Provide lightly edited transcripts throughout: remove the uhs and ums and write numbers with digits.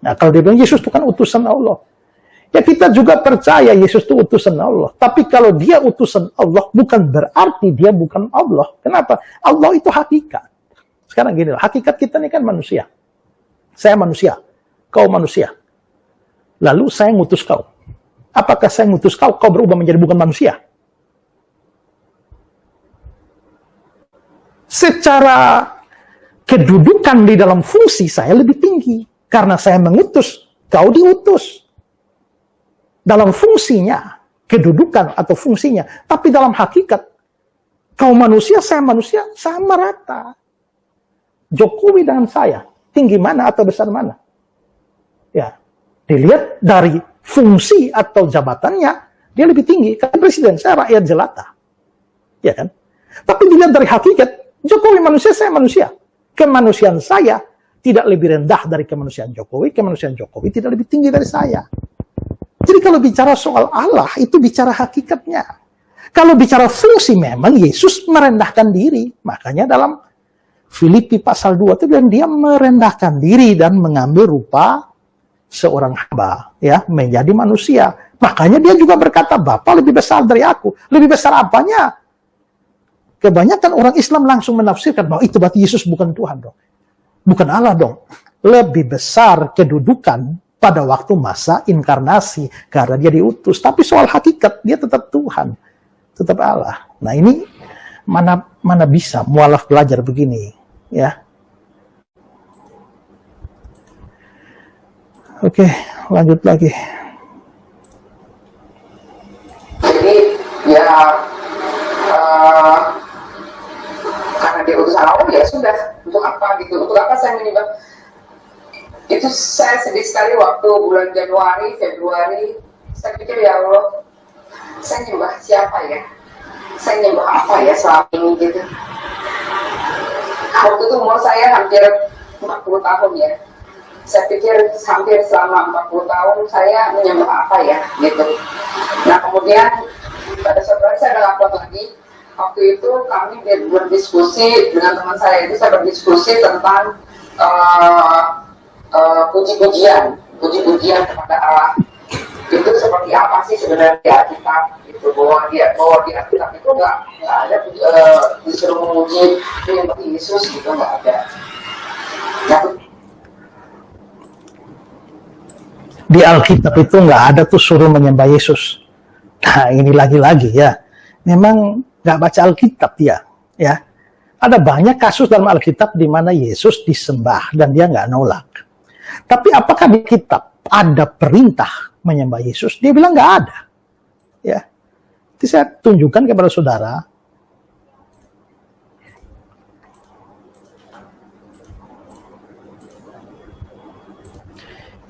Nah, kalau dia bilang Yesus itu kan utusan Allah, ya kita juga percaya Yesus itu utusan Allah. Tapi kalau dia utusan Allah, bukan berarti dia bukan Allah. Kenapa? Allah itu hakikat. Sekarang gini, hakikat kita ini kan manusia. Saya manusia, kau manusia. Lalu saya ngutus kau. Apakah saya ngutus kau, kau berubah menjadi bukan manusia? Secara kedudukan di dalam fungsi saya lebih tinggi. Karena saya mengutus, kau diutus. Dalam fungsinya, kedudukan atau fungsinya. Tapi dalam hakikat, kau manusia, saya manusia, sama rata. Jokowi dengan saya, tinggi mana atau besar mana? Ya, dilihat dari fungsi atau jabatannya, dia lebih tinggi. Karena presiden, saya rakyat jelata. Ya kan? Tapi dilihat dari hakikat, Jokowi manusia, saya manusia. Kemanusiaan saya tidak lebih rendah dari kemanusiaan Jokowi tidak lebih tinggi dari saya. Jadi kalau bicara soal Allah, itu bicara hakikatnya. Kalau bicara fungsi, memang Yesus merendahkan diri. Makanya dalam Filipi pasal 2 itu bilang dia merendahkan diri dan mengambil rupa seorang hamba, ya, menjadi manusia. Makanya dia juga berkata, Bapa lebih besar dari aku. Lebih besar apanya? Kebanyakan orang Islam langsung menafsirkan bahwa itu berarti Yesus bukan Tuhan dong. Bukan Allah dong. Lebih besar kedudukan pada waktu masa inkarnasi karena dia diutus. Tapi soal hakikat dia tetap Tuhan, tetap Allah. Nah ini mana bisa mualaf belajar begini, ya. Oke, lanjut lagi. Jadi ya karena dia utusan Allah ya sudah, untuk apa gitu, untuk apa saya menyembah. Itu saya sedih sekali waktu bulan Januari, Februari, saya pikir ya Allah, saya nyembah siapa ya? Saya nyembah apa ya selama ini gitu. Waktu itu umur saya hampir 40 tahun ya. Saya pikir hampir selama 40 tahun saya menyembah apa ya gitu. Nah kemudian pada suatu hari saya ada lapor lagi. Waktu itu kami berdiskusi dengan teman saya, itu saya berdiskusi tentang puji-pujian kepada Allah. Itu seperti apa sih sebenarnya di Alkitab? Itu bahwa di Alkitab itu nggak ada disuruh memuji menyembah Yesus gitu, nggak ada. Nah, di Alkitab itu nggak ada tuh suruh menyembah Yesus. Nah ini lagi-lagi ya, memang nggak baca Alkitab ya. Ada banyak kasus dalam Alkitab di mana Yesus disembah dan dia nggak nolak. Tapi apakah di kitab ada perintah menyembah Yesus? Dia bilang nggak ada. Ya, itu saya tunjukkan kepada saudara.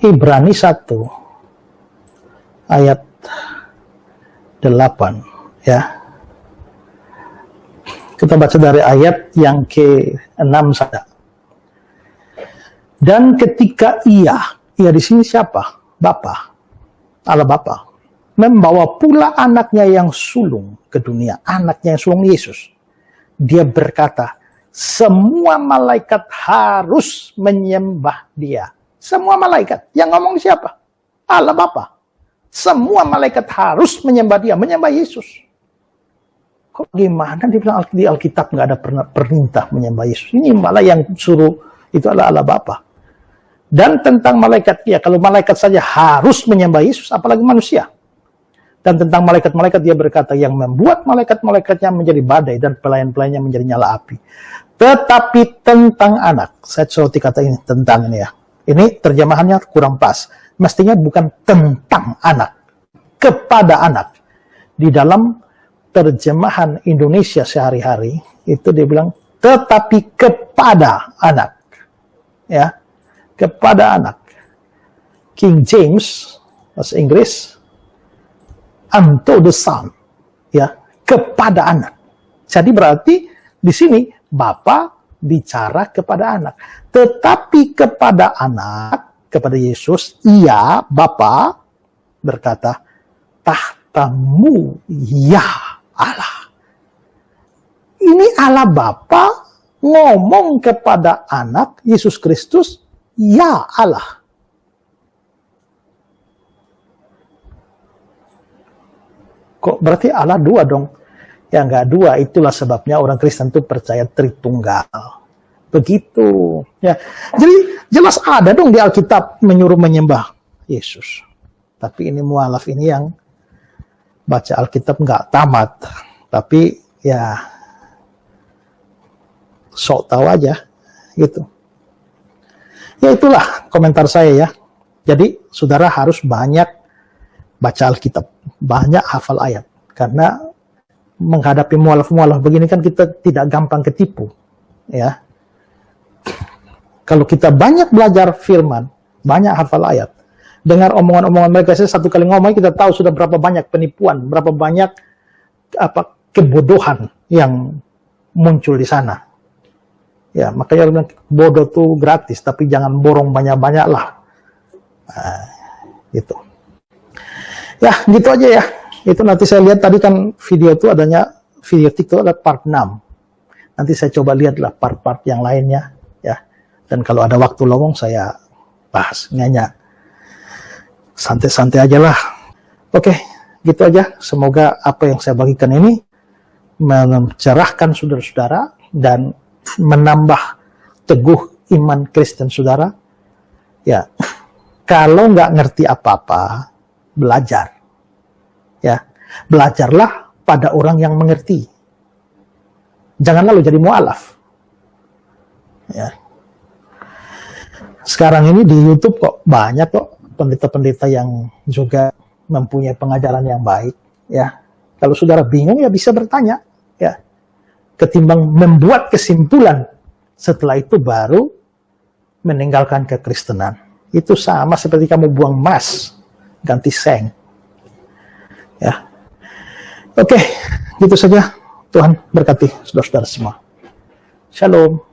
Ibrani 1 ayat 8 ya. Kita baca dari ayat yang ke-6 saja. Dan ketika ia di sini siapa? Bapa, Allah Bapa, membawa pula anaknya yang sulung ke dunia, anaknya yang sulung Yesus. Dia berkata, semua malaikat harus menyembah dia. Semua malaikat. Yang ngomong siapa? Allah Bapa. Semua malaikat harus menyembah dia, menyembah Yesus. Kok gimana dibilang di Alkitab nggak ada perintah menyembah Yesus? Ini malah yang suruh itu adalah Allah Bapa. Dan tentang malaikat, ya kalau malaikat saja harus menyembah Yesus, apalagi manusia. Dan tentang malaikat-malaikat dia berkata, yang membuat malaikat-malaikatnya menjadi badai dan pelayan-pelayannya menjadi nyala api. Tetapi tentang anak, saya soroti kata ini, tentang ini ya. Ini terjemahannya kurang pas. Mestinya bukan tentang anak, kepada anak. Di dalam terjemahan Indonesia sehari-hari, itu dia bilang, tetapi kepada anak. Ya, kepada anak. King James, bahasa Inggris, unto the son, ya, kepada anak. Jadi berarti di sini Bapa bicara kepada anak, tetapi kepada anak, kepada Yesus, ia Bapa berkata, tahtamu ya Allah. Ini Allah Bapa ngomong kepada anak Yesus Kristus, ya Allah. Kok berarti Allah dua dong? Ya nggak dua, itulah sebabnya orang Kristen itu percaya Tritunggal. Begitu. Ya, jadi jelas ada dong di Alkitab menyuruh menyembah Yesus. Tapi ini mualaf ini yang baca Alkitab nggak tamat. Tapi ya sok tahu aja gitu. Ya itulah komentar saya ya. Jadi saudara harus banyak baca Alkitab, banyak hafal ayat. Karena menghadapi mualaf-mualaf begini kan kita tidak gampang ketipu. Ya. Kalau kita banyak belajar firman, banyak hafal ayat, dengar omongan-omongan mereka, saya satu kali ngomong kita tahu sudah berapa banyak penipuan, berapa banyak kebodohan yang muncul di sana. Ya, makanya bilang bodoh tuh gratis, tapi jangan borong banyak-banyak lah. Nah, gitu. Ya, gitu aja ya. Itu nanti saya lihat tadi kan video itu adanya, video TikTok ada part 6. Nanti saya coba lihatlah part-part yang lainnya. Ya. Dan kalau ada waktu lowong saya bahas. Nyanyi. Santai-santai aja lah. Oke, gitu aja. Semoga apa yang saya bagikan ini mencerahkan saudara-saudara dan menambah teguh iman Kristen saudara. Ya, kalau nggak ngerti apa-apa, belajar. Ya, belajarlah pada orang yang mengerti. Jangan lalu jadi mualaf. Ya. Sekarang ini di YouTube kok banyak kok pendeta-pendeta yang juga mempunyai pengajaran yang baik. Ya, kalau saudara bingung ya bisa bertanya. Ya, ketimbang membuat kesimpulan setelah itu baru meninggalkan kekristenan. Itu sama seperti kamu buang emas ganti seng. Ya, oke, gitu saja. Tuhan berkati saudara-saudara semua. Shalom.